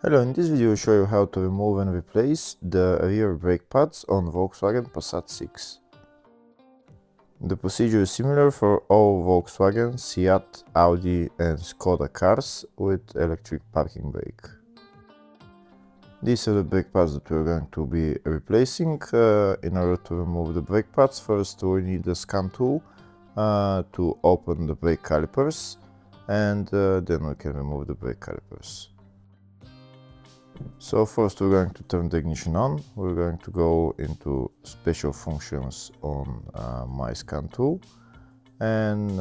Hello, in this video I'll show you how to remove and replace the rear brake pads on Volkswagen Passat 6. The procedure is similar for all Volkswagen, Seat, Audi and Skoda cars with electric parking brake. These are the brake pads that we're going to be replacing. In order to remove the brake pads, first we need the scan tool to open the brake calipers, and then we can remove the brake calipers. So first we're going to turn the ignition on. We're going to go into special functions on my scan tool, and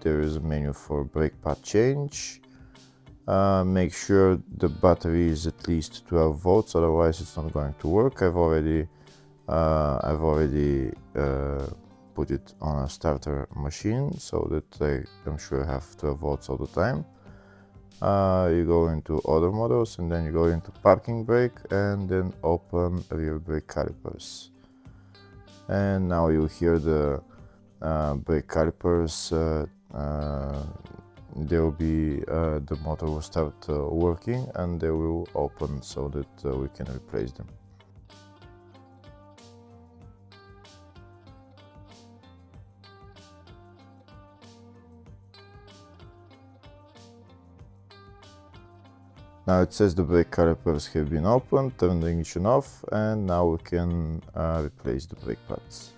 there is a menu for brake pad change. Make sure the battery is at least 12 volts, otherwise it's not going to work. I've already put it on a starter machine so that I'm sure I have 12 volts all the time. You go into other models and then you go into parking brake and then open rear brake calipers. And now you hear the brake calipers, there will be the motor will start working and they will open so that we can replace them. Now it says the brake calipers have been opened, turn the ignition off, and now we can replace the brake pads.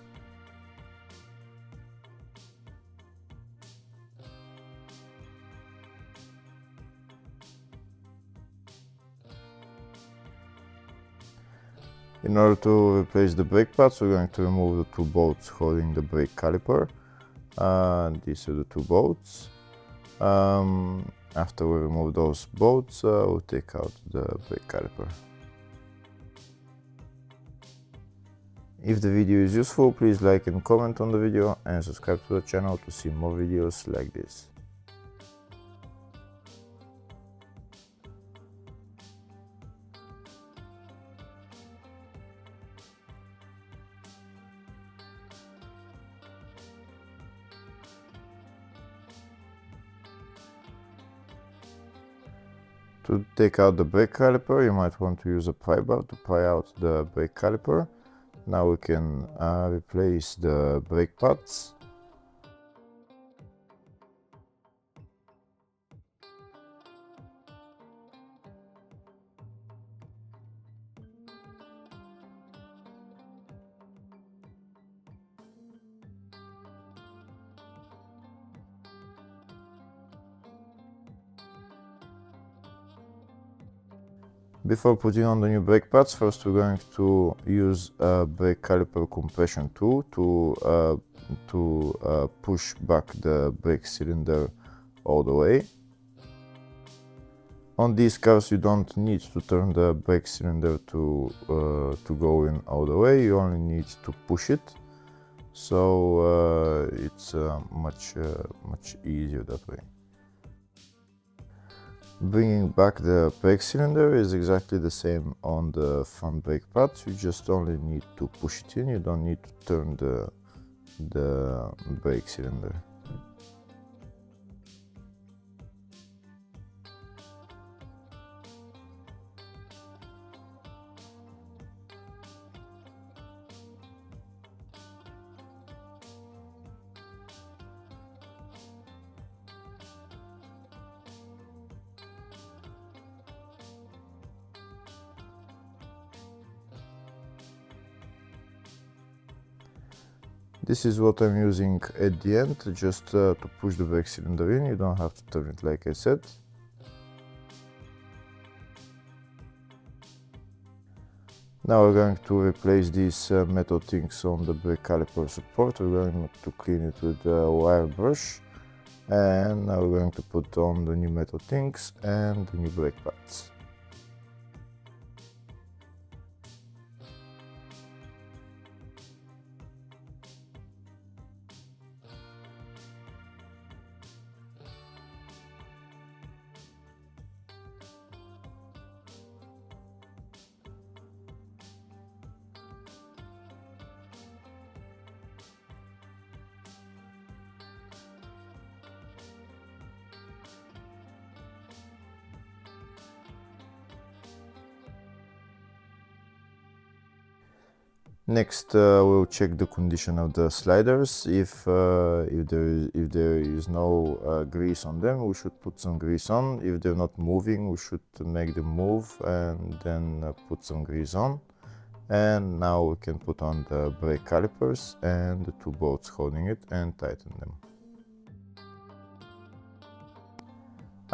In order to replace the brake pads, we're going to remove the two bolts holding the brake caliper. These are the two bolts. After we remove those bolts, we'll take out the brake caliper. If the video is useful, please like and comment on the video and subscribe to the channel to see more videos like this. To take out the brake caliper, you might want to use a pry bar to pry out the brake caliper. Now we can replace the brake pads. Before putting on the new brake pads, first we're going to use a brake caliper compression tool to push back the brake cylinder all the way. On these cars you don't need to turn the brake cylinder to go in all the way, you only need to push it. So it's much easier that way. Bringing back the brake cylinder is exactly the same on the front brake pads. You just only need to push it in, you don't need to turn the brake cylinder. This is what I'm using at the end, just to push the brake cylinder in. You don't have to turn it like I said. Now we're going to replace these metal things on the brake caliper support. We're going to clean it with a wire brush. And now we're going to put on the new metal things and the new brake pads. Next, we'll check the condition of the sliders. If there is no grease on them, we should put some grease on. If they're not moving, we should make them move and then put some grease on. And now we can put on the brake calipers and the two bolts holding it and tighten them.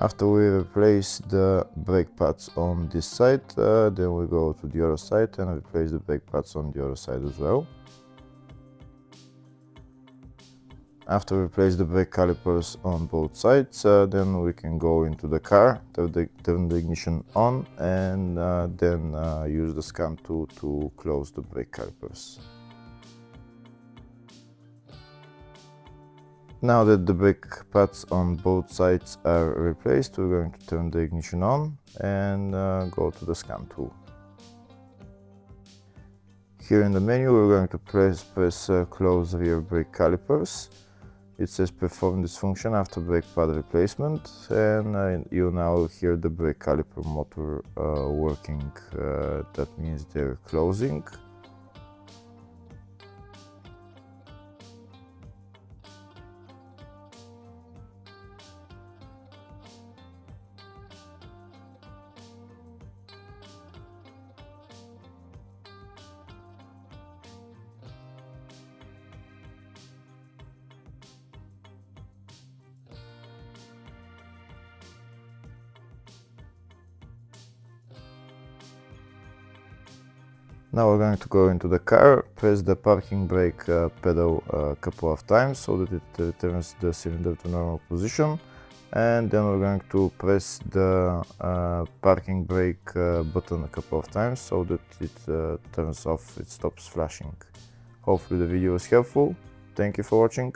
After we replace the brake pads on this side, then we go to the other side and replace the brake pads on the other side as well. After we replace the brake calipers on both sides, then we can go into the car, turn the ignition on, and then use the scan tool to close the brake calipers. Now that the brake pads on both sides are replaced, we're going to turn the ignition on and go to the scan tool. Here in the menu, we're going to press close rear brake calipers. It says perform this function after brake pad replacement, and you now hear the brake caliper motor working. That means they're closing. Now we're going to go into the car, press the parking brake pedal a couple of times so that it returns the cylinder to normal position, and then we're going to press the parking brake button a couple of times so that it turns off, it stops flashing. Hopefully the video was helpful. Thank you for watching.